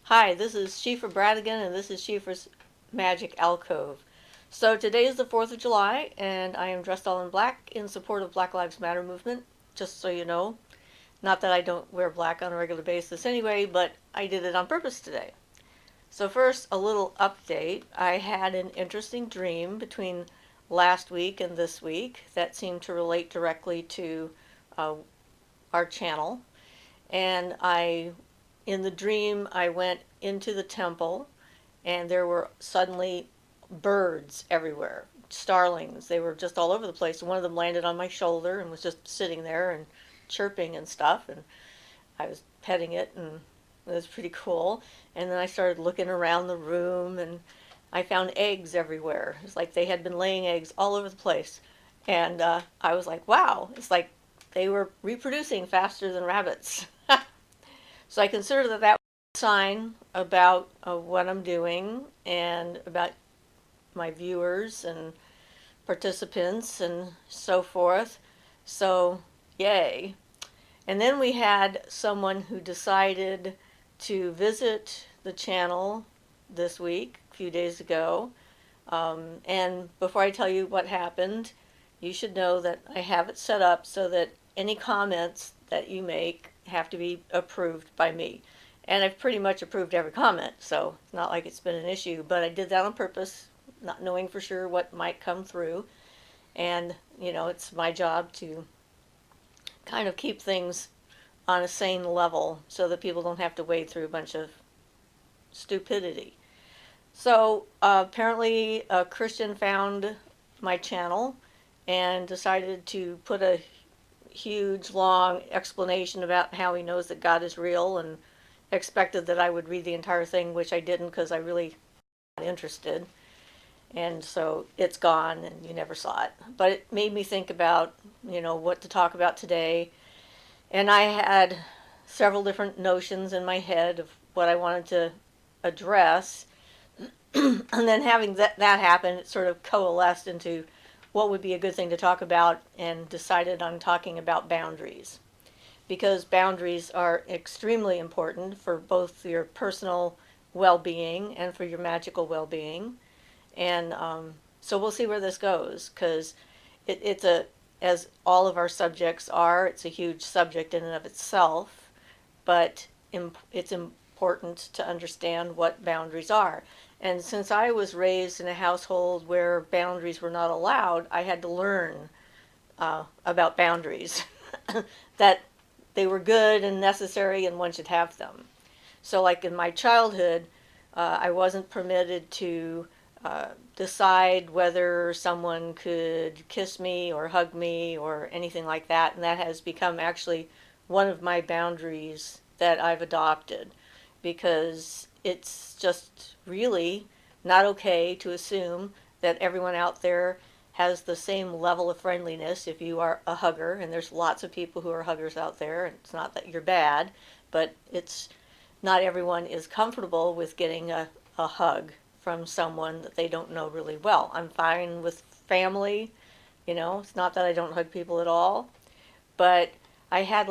Hi, this is Siofra Bradigan, and this is Siofra's Magic Alcove. So today is the 4th of July, and I am dressed all in black in support of Black Lives Matter movement, just so you know. Not that I don't wear black on a regular basis anyway, but I did it on purpose today. So first, a little update. I had an interesting dream between last week and this week that seemed to relate directly to uh, our channel. And in the dream, I went into the temple, and there were suddenly birds everywhere, starlings. They were just all over the place. One of them landed on my shoulder and was just sitting there and chirping and stuff. And I was petting it, and it was pretty cool. And then I started looking around the room, and I found eggs everywhere. It's like they had been laying eggs all over the place. And I was like, wow, it's like they were reproducing faster than rabbits. So I consider that was a sign about what I'm doing and about my viewers and participants and so forth. So, yay. And then we had someone who decided to visit the channel this week, a few days ago. And before I tell you what happened, you should know that I have it set up so that any comments that you make have to be approved by me. And I've pretty much approved every comment, so it's not like it's been an issue, but I did that on purpose, not knowing for sure what might come through. And, it's my job to kind of keep things on a sane level so that people don't have to wade through a bunch of stupidity. So apparently a Christian found my channel and decided to put a huge, long explanation about how he knows that God is real, and expected that I would read the entire thing, which I didn't because I really not interested. And so it's gone, and you never saw it. But it made me think about, what to talk about today. And I had several different notions in my head of what I wanted to address. And then having that happen, it sort of coalesced into what would be a good thing to talk about, and decided on talking about boundaries. Because boundaries are extremely important for both your personal well-being and for your magical well-being. And so we'll see where this goes, because as all of our subjects are, it's a huge subject in and of itself, but it's important to understand what boundaries are. And since I was raised in a household where boundaries were not allowed, I had to learn about boundaries, that they were good and necessary and one should have them. So, like in my childhood, I wasn't permitted to decide whether someone could kiss me or hug me or anything like that, and that has become actually one of my boundaries that I've adopted, because it's just really not okay to assume that everyone out there has the same level of friendliness if you are a hugger, and there's lots of people who are huggers out there, and it's not that you're bad, but it's not everyone is comfortable with getting a hug from someone that they don't know really well. I'm fine with family, it's not that I don't hug people at all, but I had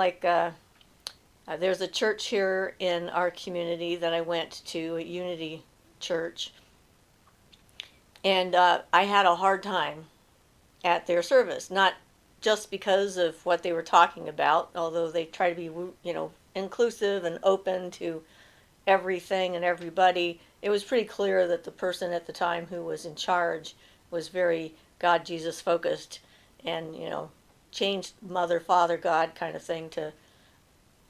there's a church here in our community that I went to, a Unity church, and I had a hard time at their service, not just because of what they were talking about, although they try to be, inclusive and open to everything and everybody. It was pretty clear that the person at the time who was in charge was very God, Jesus focused, and, changed mother, father, God kind of thing to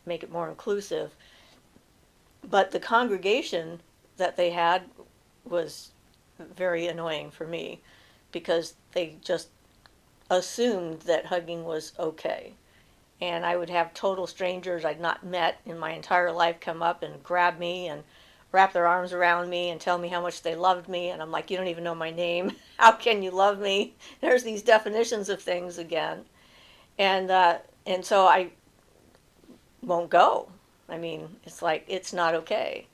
make it more inclusive. But the congregation that they had was very annoying for me, because they just assumed that hugging was okay. And I would have total strangers I'd not met in my entire life come up and grab me and wrap their arms around me and tell me how much they loved me. And I'm like, you don't even know my name. How can you love me? There's these definitions of things again. And so I won't go. I mean, it's like, it's not okay.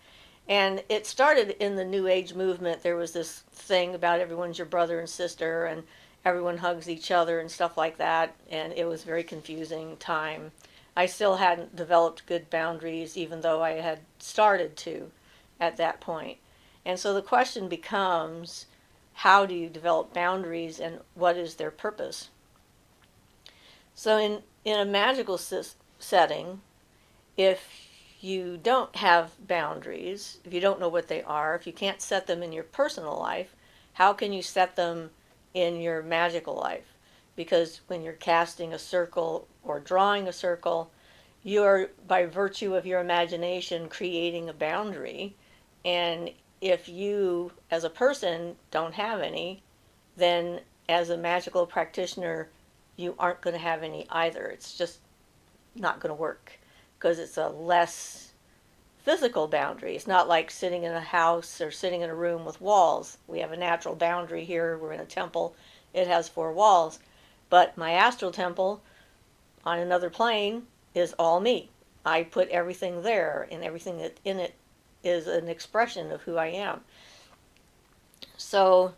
And it started in the New Age movement. There was this thing about everyone's your brother and sister, and everyone hugs each other and stuff like that. And it was a very confusing time. I still hadn't developed good boundaries, even though I had started to. at that point. And so the question becomes, how do you develop boundaries and what is their purpose? So in a magical setting, if you don't have boundaries, if you don't know what they are, if you can't set them in your personal life, how can you set them in your magical life? Because when you're casting a circle or drawing a circle, you're, by virtue of your imagination, creating a boundary. And if you, as a person, don't have any, then as a magical practitioner, you aren't going to have any either. It's just not going to work because it's a less physical boundary. It's not like sitting in a house or sitting in a room with walls. We have a natural boundary here. We're in a temple. It has 4 walls. But my astral temple on another plane is all me. I put everything there, and everything that in it is an expression of who I am. So,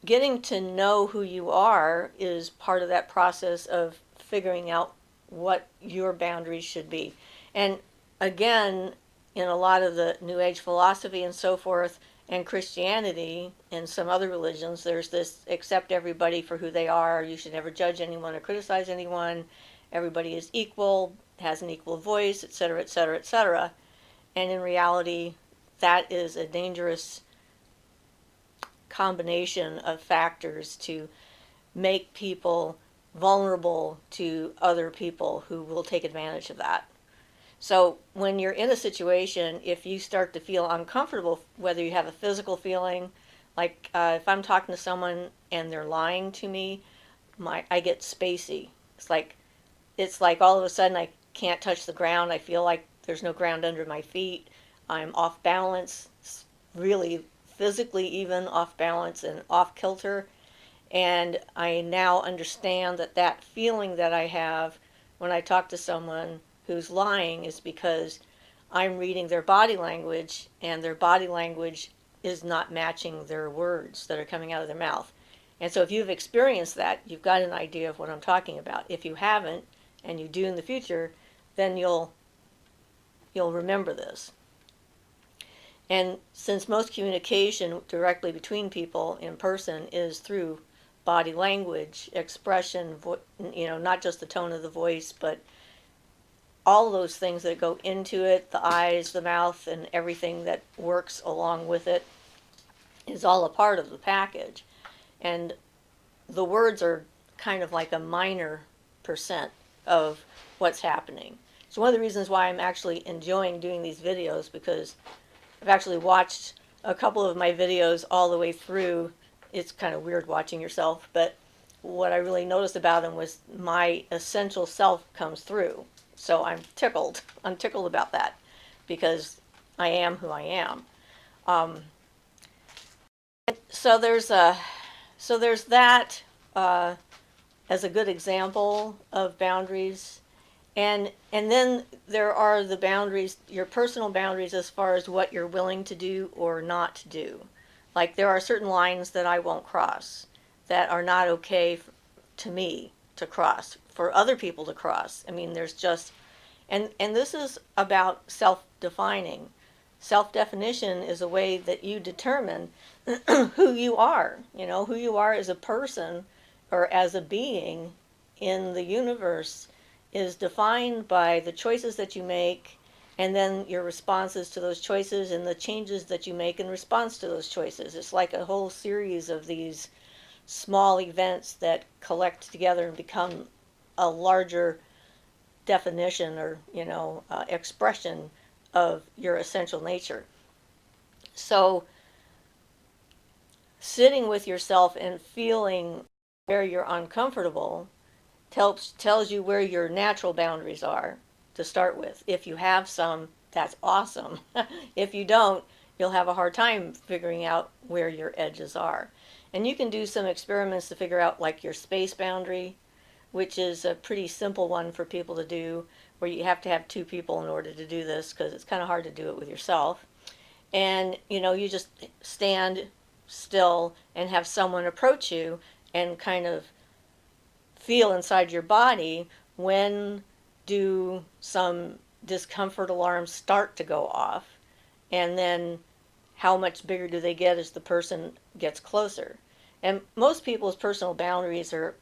getting to know who you are is part of that process of figuring out what your boundaries should be. And again, in a lot of the New Age philosophy and so forth, and Christianity and some other religions, there's this accept everybody for who they are. You should never judge anyone or criticize anyone. Everybody is equal, has an equal voice, etc., etc., etc. And in reality, that is a dangerous combination of factors to make people vulnerable to other people who will take advantage of that. So when you're in a situation, if you start to feel uncomfortable, whether you have a physical feeling, like if I'm talking to someone and they're lying to me, I get spacey. It's like all of a sudden I can't touch the ground. I feel like there's no ground under my feet. I'm off balance, really physically even off balance and off kilter. And I now understand that that feeling that I have when I talk to someone who's lying is because I'm reading their body language, and their body language is not matching their words that are coming out of their mouth. And so if you've experienced that, you've got an idea of what I'm talking about. If you haven't, and you do in the future, then you'll remember this. And since most communication directly between people in person is through body language, expression, not just the tone of the voice, but all those things that go into it, the eyes, the mouth, and everything that works along with it is all a part of the package. And the words are kind of like a minor percent of what's happening. It's one of the reasons why I'm actually enjoying doing these videos, because I've actually watched a couple of my videos all the way through. It's kind of weird watching yourself, but what I really noticed about them was my essential self comes through. So I'm tickled. I'm tickled about that because I am who I am. So there's that as a good example of boundaries. And then there are the boundaries, your personal boundaries, as far as what you're willing to do or not to do. Like there are certain lines that I won't cross that are not okay to me to cross, for other people to cross. I mean, there's just, and this is about self-defining. Self-definition is a way that you determine who you are, who you are as a person or as a being in the universe is defined by the choices that you make, and then your responses to those choices and the changes that you make in response to those choices. It's like a whole series of these small events that collect together and become a larger definition or expression of your essential nature. So sitting with yourself and feeling where you're uncomfortable tells you where your natural boundaries are to start with. If you have some, that's awesome. If you don't, you'll have a hard time figuring out where your edges are. And you can do some experiments to figure out like your space boundary, which is a pretty simple one for people to do, where you have to have 2 people in order to do this because it's kind of hard to do it with yourself. And you just stand still and have someone approach you and kind of feel inside your body, when do some discomfort alarms start to go off, and then how much bigger do they get as the person gets closer. And most people's personal boundaries are,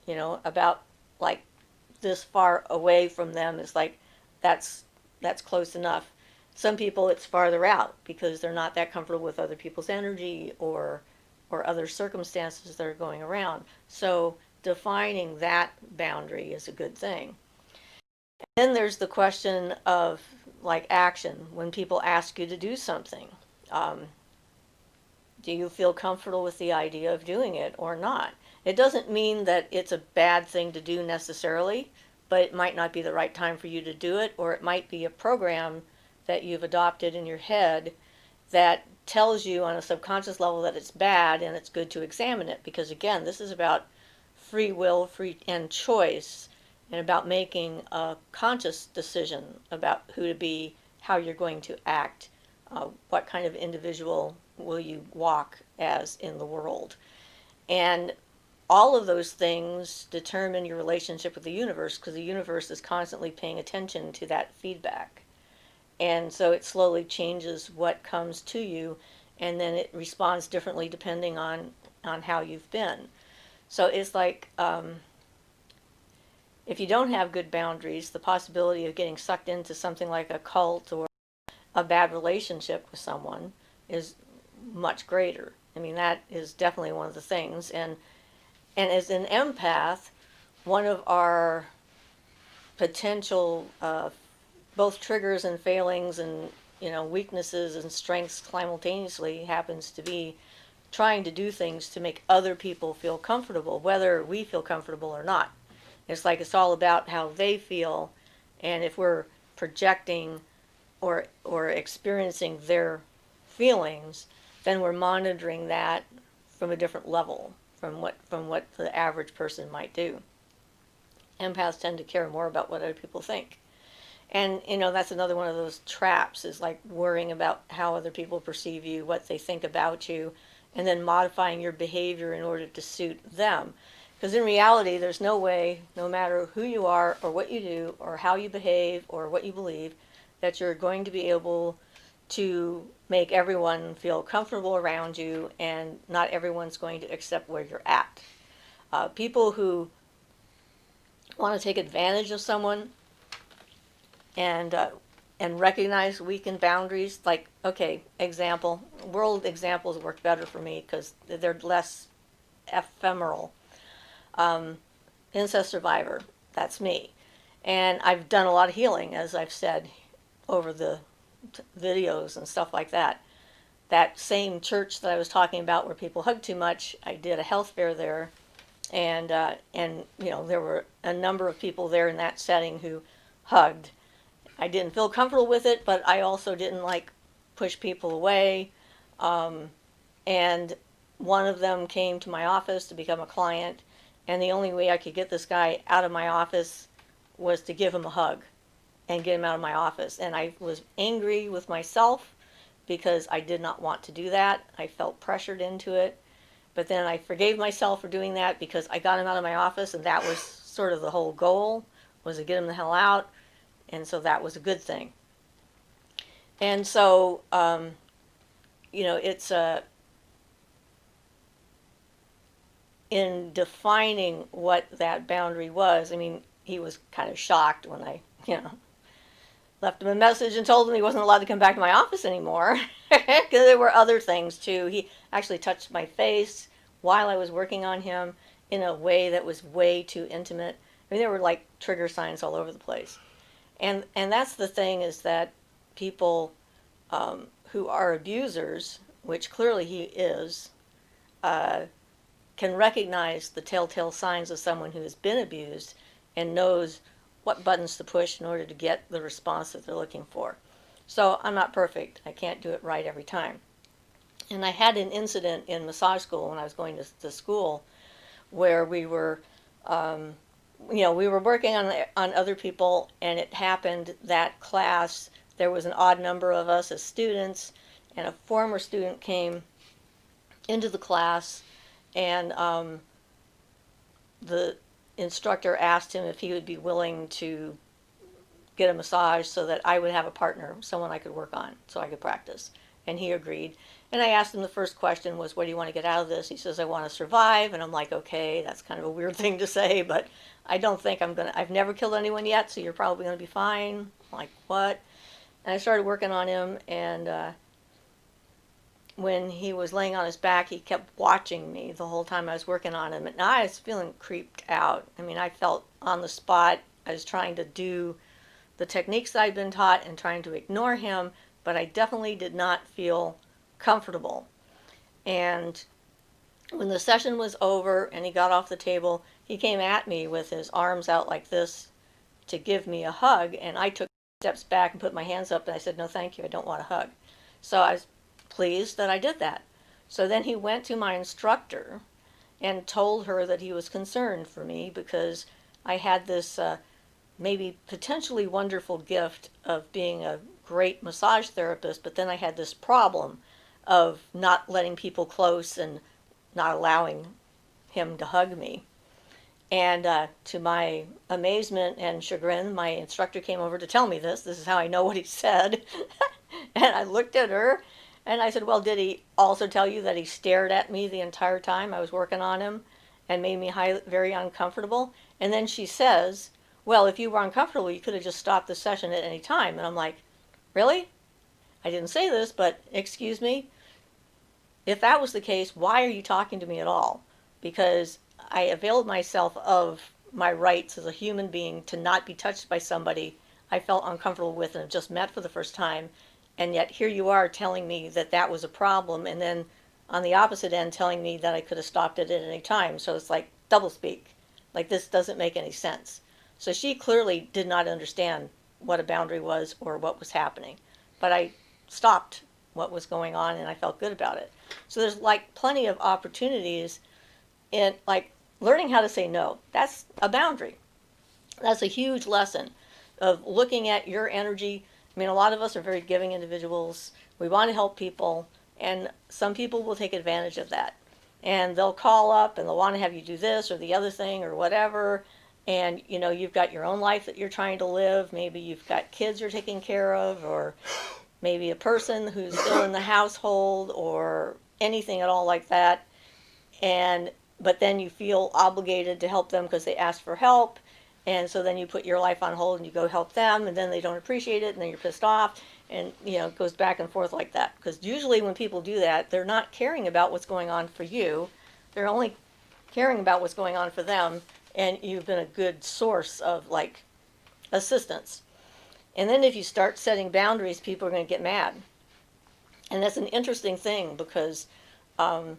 about like this far away from them is like that's that's close enough. Some people it's farther out because they're not that comfortable with other people's energy or other circumstances that are going around. So defining that boundary is a good thing. Then there's the question of like action when people ask you to do something. Um, do you feel comfortable with the idea of doing it or not? It doesn't mean that it's a bad thing to do necessarily, but it might not be the right time for you to do it, or it might be a program that you've adopted in your head that tells you on a subconscious level that it's bad and it's good to examine it. Because again, this is about free will, free and choice, and about making a conscious decision about who to be, how you're going to act, what kind of individual will you walk as in the world. And all of those things determine your relationship with the universe because the universe is constantly paying attention to that feedback. And so it slowly changes what comes to you, and then it responds differently depending on how you've been. So it's like if you don't have good boundaries, the possibility of getting sucked into something like a cult or a bad relationship with someone is much greater. I mean, that is definitely one of the things. And as an empath, one of our potential both triggers and failings and weaknesses and strengths simultaneously happens to be trying to do things to make other people feel comfortable, whether we feel comfortable or not. It's like it's all about how they feel, and if we're projecting or experiencing their feelings, then we're monitoring that from a different level from what the average person might do. Empaths tend to care more about what other people think. And that's another one of those traps, is like worrying about how other people perceive you, what they think about you, and then modifying your behavior in order to suit them. Because in reality, there's no way, no matter who you are or what you do or how you behave or what you believe, that you're going to be able to make everyone feel comfortable around you, and not everyone's going to accept where you're at. People who want to take advantage of someone and recognize weakened boundaries, like, okay, example, world examples work better for me because they're less ephemeral. Incest survivor, that's me. And I've done a lot of healing, as I've said, over the videos and stuff like that. That same church that I was talking about where people hug too much, I did a health fair there, and there were a number of people there in that setting who hugged. I didn't feel comfortable with it, but I also didn't like push people away. And one of them came to my office to become a client, and the only way I could get this guy out of my office was to give him a hug and get him out of my office. And I was angry with myself because I did not want to do that. I felt pressured into it. But then I forgave myself for doing that because I got him out of my office, and that was sort of the whole goal, was to get him the hell out. And so that was a good thing. And so, it's in defining what that boundary was. I mean, he was kind of shocked when I, left him a message and told him he wasn't allowed to come back to my office anymore because there were other things too. He actually touched my face while I was working on him in a way that was way too intimate. I mean, there were like trigger signs all over the place. And that's the thing, is that people who are abusers, which clearly he is, can recognize the telltale signs of someone who has been abused and knows what buttons to push in order to get the response that they're looking for. So I'm not perfect. I can't do it right every time. And I had an incident in massage school when I was going to school where we were we were working on other people, and it happened that class, there was an odd number of us as students, and a former student came into the class, and the instructor asked him if he would be willing to get a massage so that I would have a partner, someone I could work on, so I could practice. And he agreed. And I asked him, the first question was, what do you want to get out of this? He says, I want to survive. And I'm like, okay, that's kind of a weird thing to say, but I don't think I've never killed anyone yet, so you're probably going to be fine. I'm like, what? And I started working on him, and when he was laying on his back, he kept watching me the whole time I was working on him. And I was feeling creeped out. I mean, I felt on the spot. I was trying to do the techniques that I'd been taught and trying to ignore him, but I definitely did not feel comfortable. And when the session was over and he got off the table, he came at me with his arms out like this to give me a hug, and I took steps back and put my hands up, and I said, no, thank you, I don't want a hug. So I was pleased that I did that. So then he went to my instructor and told her that he was concerned for me because I had this maybe potentially wonderful gift of being a great massage therapist, but then I had this problem of not letting people close and not allowing him to hug me. And to my amazement and chagrin, my instructor came over to tell me this. This is how I know what he said. And I looked at her and I said, well, did he also tell you that he stared at me the entire time I was working on him and made me very uncomfortable? And then she says, well, if you were uncomfortable, you could have just stopped the session at any time. And I'm like, really? I didn't say this, but excuse me? If that was the case, why are you talking to me at all? Because I availed myself of my rights as a human being to not be touched by somebody I felt uncomfortable with and have just met for the first time. And yet here you are telling me that that was a problem, and then on the opposite end telling me that I could have stopped it at any time. So it's like doublespeak. Like, this doesn't make any sense. So she clearly did not understand what a boundary was or what was happening. But I stopped what was going on and I felt good about it. So there's like plenty of opportunities in like learning how to say no. That's a boundary. That's a huge lesson of looking at your energy. I mean, a lot of us are very giving individuals. We want to help people, and some people will take advantage of that. And they'll call up and they'll want to have you do this or the other thing or whatever. And, you know, you've got your own life that you're trying to live. Maybe you've got kids you're taking care of, or maybe a person who's still in the household, or anything at all like that. But then you feel obligated to help them because they asked for help. And so then you put your life on hold and you go help them, and then they don't appreciate it, and then you're pissed off. And, you know, it goes back and forth like that. Because usually when people do that, they're not caring about what's going on for you. They're only caring about what's going on for them. And you've been a good source of, like, assistance. And then if you start setting boundaries, people are going to get mad. And that's an interesting thing because I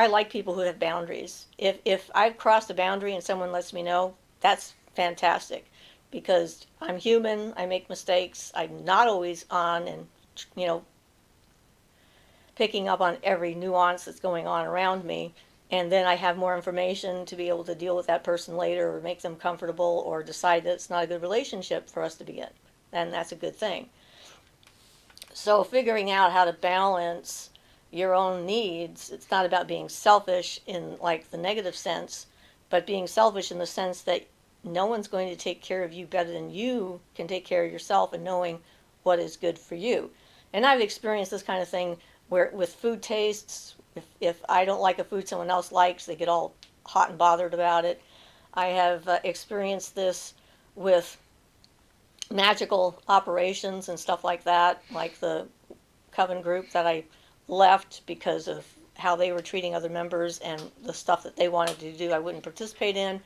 like people who have boundaries. If I've crossed a boundary and someone lets me know, that's fantastic. Because I'm human, I make mistakes, I'm not always on and, you know, picking up on every nuance that's going on around me. And then I have more information to be able to deal with that person later or make them comfortable or decide that it's not a good relationship for us to begin. And that's a good thing. So figuring out how to balance your own needs, it's not about being selfish in like the negative sense, but being selfish in the sense that no one's going to take care of you better than you can take care of yourself, and knowing what is good for you. And I've experienced this kind of thing where with food tastes, if I don't like a food someone else likes, they get all hot and bothered about it. I have experienced this with magical operations and stuff like that, like the coven group that I left because of how they were treating other members and the stuff that they wanted to do I wouldn't participate in.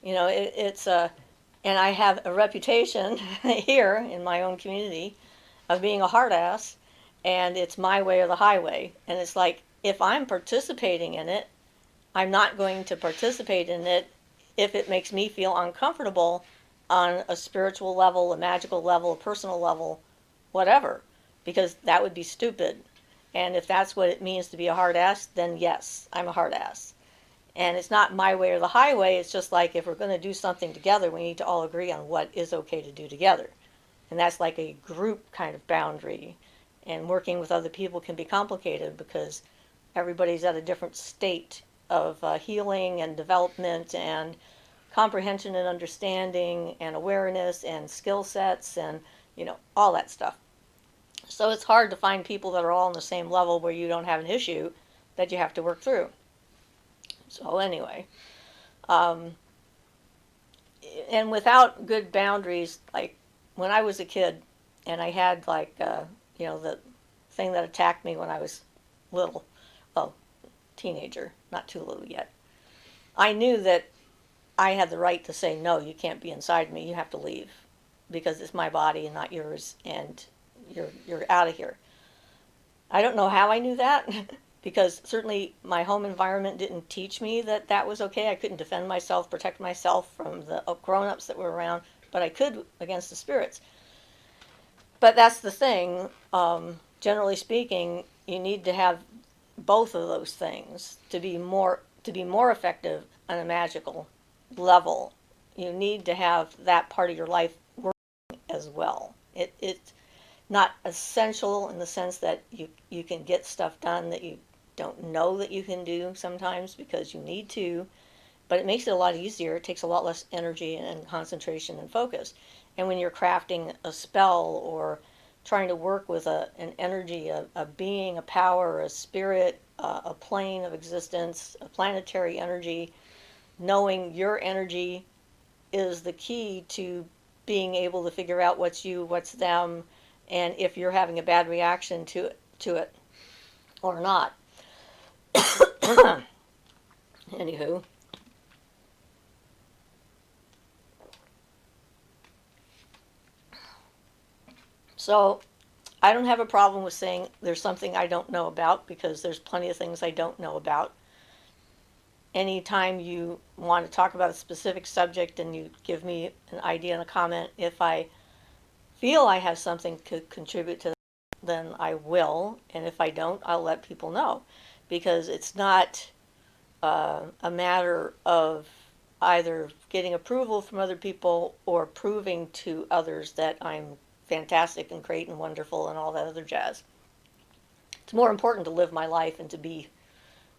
You know, and I have a reputation here in my own community of being a hard ass, and it's my way or the highway. And it's like, if I'm participating in it, I'm not going to participate in it if it makes me feel uncomfortable on a spiritual level, a magical level, a personal level, whatever, because that would be stupid. And if that's what it means to be a hard ass, then yes, I'm a hard ass. And it's not my way or the highway. It's just like, if we're going to do something together, we need to all agree on what is okay to do together. And that's like a group kind of boundary. And working with other people can be complicated because everybody's at a different state of healing and development and comprehension and understanding and awareness and skill sets and, all that stuff. So it's hard to find people that are all on the same level where you don't have an issue that you have to work through. So anyway, and without good boundaries, like when I was a kid and I had the thing that attacked me when I was little, well, teenager, not too little yet, I knew that I had the right to say, no, you can't be inside me, you have to leave, because it's my body and not yours, and you're out of here. I don't know how I knew that, because certainly my home environment didn't teach me that that was okay. I couldn't defend myself, protect myself from the grown-ups that were around, but I could against the spirits. But that's the thing. Generally speaking, you need to have both of those things to be more effective on a magical level. You need to have that part of your life working as well. It's not essential in the sense that you can get stuff done that you don't know that you can do sometimes because you need to, but it makes it a lot easier. It takes a lot less energy and concentration and focus. And when you're crafting a spell or trying to work with an energy, a being, a power, a spirit, a plane of existence, a planetary energy, knowing your energy is the key to being able to figure out what's you, what's them, and if you're having a bad reaction to it or not. Anywho. So I don't have a problem with saying there's something I don't know about, because there's plenty of things I don't know about. Anytime you want to talk about a specific subject and you give me an idea and a comment, if I feel I have something to contribute to that, then I will, and if I don't, I'll let people know, because it's not a matter of either getting approval from other people or proving to others that I'm fantastic and great and wonderful and all that other jazz. It's more important to live my life and to be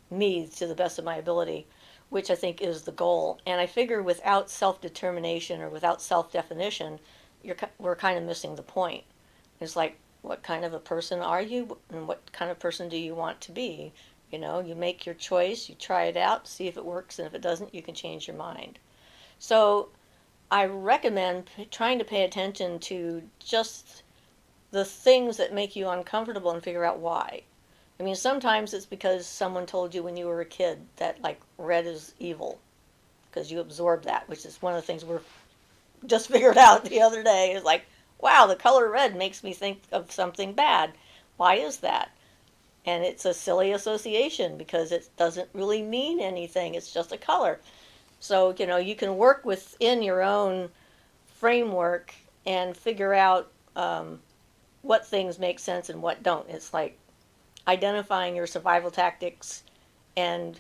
me to the best of my ability, which I think is the goal. And I figure without self-determination or without self-definition, we're kind of missing the point. It's like, what kind of a person are you, and what kind of person do you want to be? You make your choice, you try it out, see if it works, and if it doesn't, you can change your mind. So I recommend trying to pay attention to just the things that make you uncomfortable and figure out why. I mean, sometimes it's because someone told you when you were a kid that, like, red is evil, because you absorbed that, which is one of the things we're just figured out the other day. Is like, wow, the color red makes me think of something bad. Why is that? And it's a silly association because it doesn't really mean anything. It's just a color. So, you can work within your own framework and figure out what things make sense and what don't. It's like identifying your survival tactics and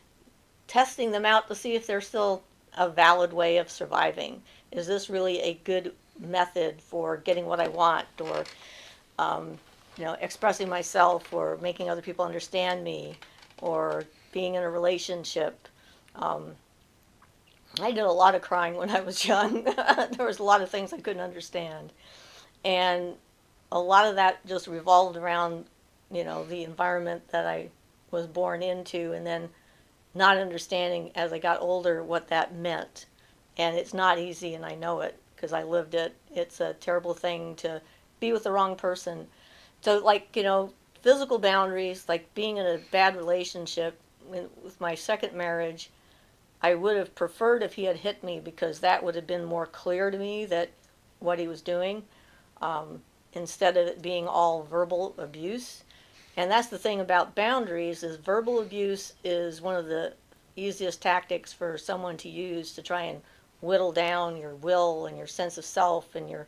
testing them out to see if they're still a valid way of surviving. Is this really a good method for getting what I want, or expressing myself, or making other people understand me, or being in a relationship? I did a lot of crying when I was young. There was a lot of things I couldn't understand, and a lot of that just revolved around the environment that I was born into, and then not understanding as I got older what that meant. And it's not easy, and I know it because I lived it. It's a terrible thing to be with the wrong person. So, like, physical boundaries, like being in a bad relationship. With my second marriage, I would have preferred if he had hit me, because that would have been more clear to me that what he was doing, instead of it being all verbal abuse. And that's the thing about boundaries, is verbal abuse is one of the easiest tactics for someone to use to try and whittle down your will and your sense of self and your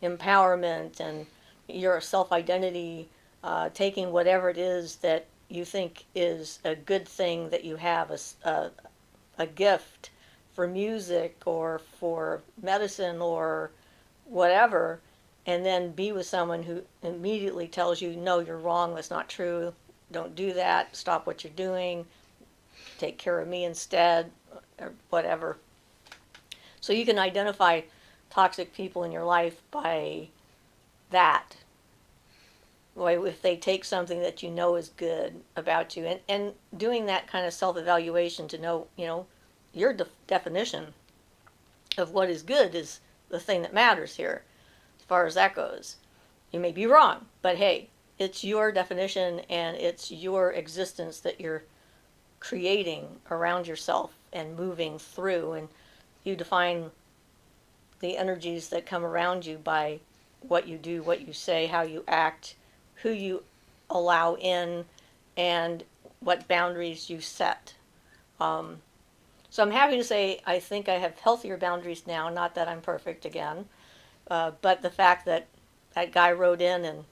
empowerment and your self-identity, taking whatever it is that you think is a good thing that you have, a gift for music or for medicine or whatever, and then be with someone who immediately tells you, no, you're wrong, that's not true, don't do that, stop what you're doing, take care of me instead, or whatever. So you can identify toxic people in your life by that. If they take something that you know is good about you, and doing that kind of self-evaluation to know, your definition of what is good is the thing that matters here, as far as that goes. You may be wrong, but hey, it's your definition and it's your existence that you're creating around yourself and moving through, and you define the energies that come around you by what you do, what you say, how you act, who you allow in, and what boundaries you set. So I'm happy to say I think I have healthier boundaries now. Not that I'm perfect again, but the fact that that guy wrote in and,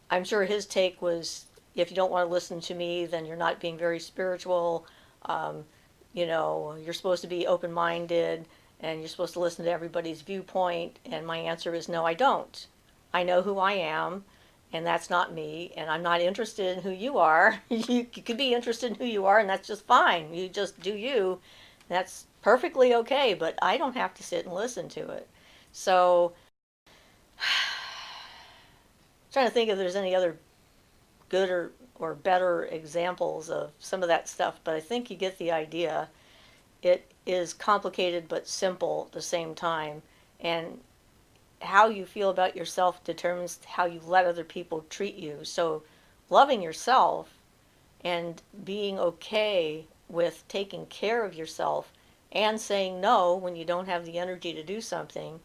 I'm sure his take was, if you don't want to listen to me, then you're not being very spiritual. You're supposed to be open-minded and you're supposed to listen to everybody's viewpoint. And my answer is no, I don't. I know who I am, and that's not me, and I'm not interested in who you are. You could be interested in who you are, and that's just fine. You just do you. That's perfectly okay, but I don't have to sit and listen to it. So, trying to think if there's any other good or better examples of some of that stuff, but I think you get the idea. It is complicated but simple at the same time, and how you feel about yourself determines how you let other people treat you. So loving yourself and being okay with taking care of yourself and saying no when you don't have the energy to do something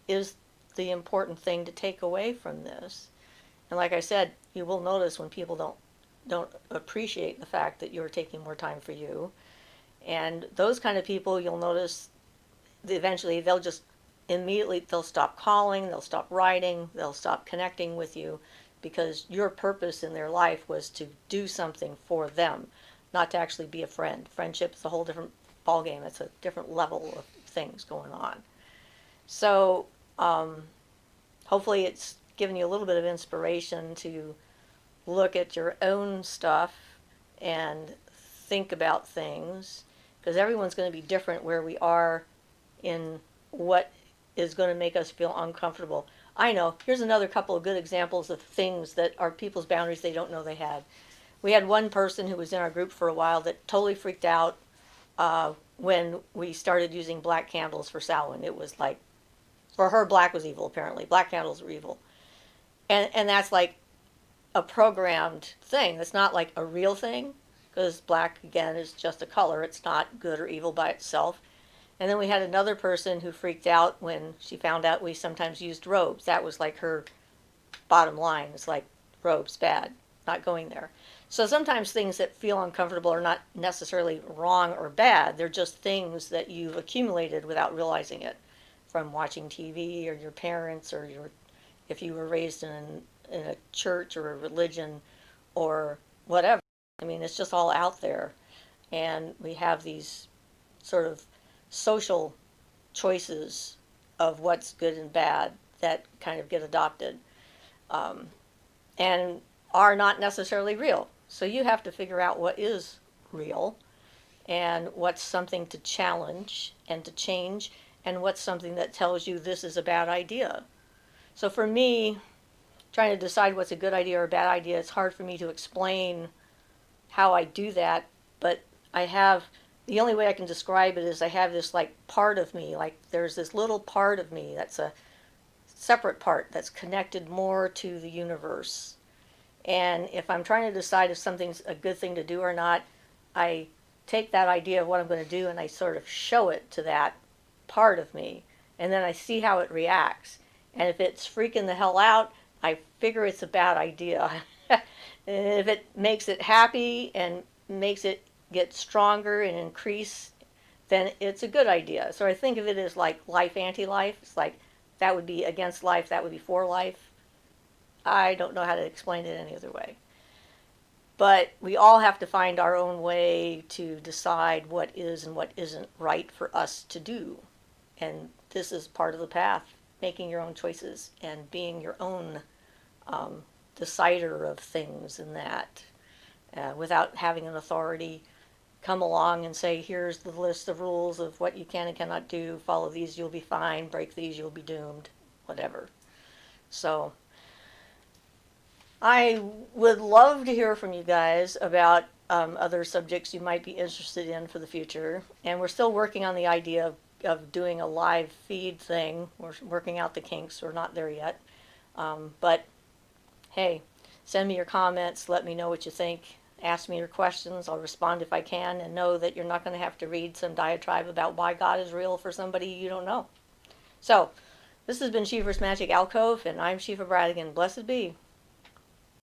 is the important thing to take away from this. And like I said, you will notice when people don't appreciate the fact that you're taking more time for you. And those kind of people, you'll notice eventually they'll stop calling, they'll stop writing, they'll stop connecting with you, because your purpose in their life was to do something for them, not to actually be a friend. Friendship is a whole different ballgame. It's a different level of things going on. So hopefully it's given you a little bit of inspiration to look at your own stuff and think about things, because everyone's going to be different where we are in what is going to make us feel uncomfortable. I know. Here's another couple of good examples of things that are people's boundaries they don't know they had. We had one person who was in our group for a while that totally freaked out when we started using black candles for Samhain. It was like, for her, black was evil, apparently. Black candles were evil. And that's like a programmed thing. That's not like a real thing, because black, again, is just a color. It's not good or evil by itself. And then we had another person who freaked out when she found out we sometimes used robes. That was like her bottom line. It's like, robes, bad, not going there. So sometimes things that feel uncomfortable are not necessarily wrong or bad. They're just things that you've accumulated without realizing it, from watching TV or your parents, or if you were raised in a church or a religion or whatever. I mean, it's just all out there. And we have these sort of social choices of what's good and bad that kind of get adopted, and are not necessarily real. So you have to figure out what is real and what's something to challenge and to change, and what's something that tells you this is a bad idea. So for me, trying to decide what's a good idea or a bad idea, it's hard for me to explain how I do that, but the only way I can describe it is I have this like part of me, like there's this little part of me that's a separate part that's connected more to the universe. And if I'm trying to decide if something's a good thing to do or not, I take that idea of what I'm going to do and I sort of show it to that part of me. And then I see how it reacts. And if it's freaking the hell out, I figure it's a bad idea. And if it makes it happy and makes it get stronger and increase, then it's a good idea. So I think of it as like life, anti-life. It's like that would be against life, that would be for life. I don't know how to explain it any other way. But we all have to find our own way to decide what is and what isn't right for us to do. And this is part of the path, making your own choices and being your own decider of things, and that without having an authority come along and say, here's the list of rules of what you can and cannot do. Follow these, you'll be fine. Break these, you'll be doomed. Whatever. So I would love to hear from you guys about other subjects you might be interested in for the future. And we're still working on the idea of doing a live feed thing. We're working out the kinks. We're not there yet. But hey, send me your comments. Let me know what you think. Ask me your questions. I'll respond if I can. And know that you're not going to have to read some diatribe about why God is real for somebody you don't know. So, this has been Siofra's Magic Alcove, and I'm Siofra Bradigan. Blessed be.